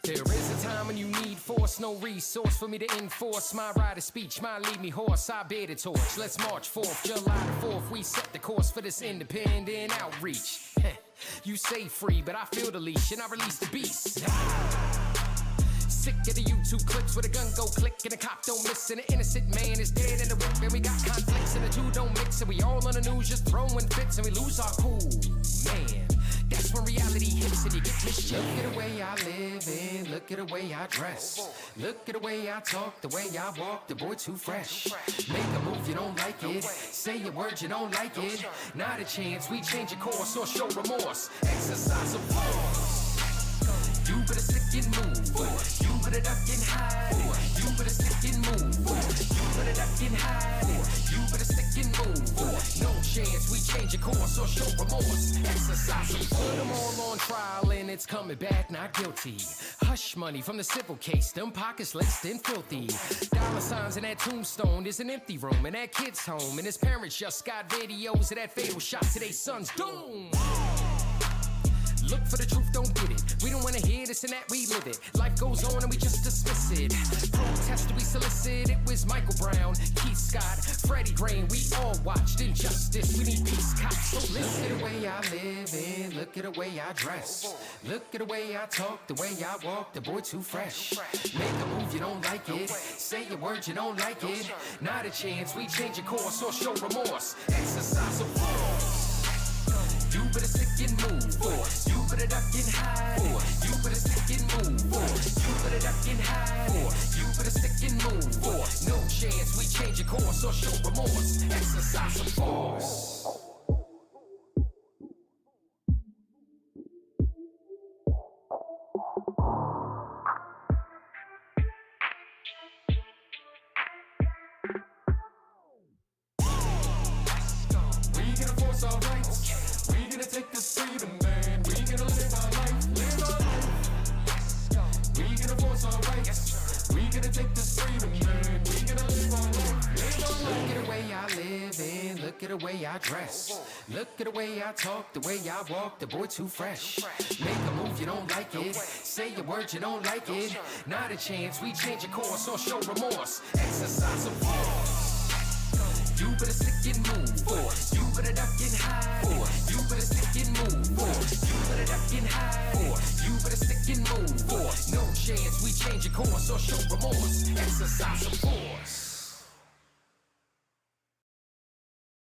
There is a time when you need force, no resource for me to enforce my right of speech. Might lead me hoarse, I bear the torch. Let's march forth, July the 4th. We set the course for this independent outreach. You say free, but I feel the leash and I release the beast. Sick of the YouTube clips where the gun go click and the cop don't miss and the innocent man is dead in the whip and we got conflicts and the two don't mix and we all on the news just throwing fits and we lose our cool, man. That's when reality hits and you get mischief. Look at the way I live and look at the way I dress. Look at the way I talk, the way I walk, the boy too fresh. Make a move, you don't like it. Say a word, you don't like it. Not a chance, we change your course or show remorse. Exercise of force. You better stick and move. You better duck and hide. You better stick and move. You better duck and hide. You better stick and move. No chance, we change your course or show remorse. Exercise some put them all on trial and it's coming back not guilty. Hush money from the civil case, them pockets laced and filthy. Dollar signs in that tombstone, there's an empty room in that kid's home. And his parents just got videos of that fatal shot to their son's doom. Look for the truth, don't get it. We don't wanna hear this and that, we live it. Life goes on and we just dismiss it. Protest we solicit, it was Michael Brown, Keith Scott, Freddie Green. We all watched injustice, we need peace cops. So listen to the way I live and look at the way I dress. Look at the way I talk, the way I walk, the boy too fresh. Make a move, you don't like it. Say a word, you don't like it. Not a chance, we change your course or show remorse. Exercise of force. You better stick and move. You better duck and hide. You better stick and move. You better duck and hide. You better stick and move. No chance, we change your course or show remorse. Exercise of force. We gonna force our rights. We gonna take this freedom, man. We gonna live our life, live our life. We gonna force our rights. We gonna take this freedom, man. We gonna live our life, live our life. Look at the way I live and look at the way I dress. Look at the way I talk, the way I walk, the boy too fresh. Make a move, you don't like it. Say a word, you don't like it. Not a chance, we change your course or show remorse. Exercise of force. You better stick and move. You better duck and hide. You better stick and move. You better duck and hide. You better stick and move. No chance, we change your course or show remorse. Exercise of force.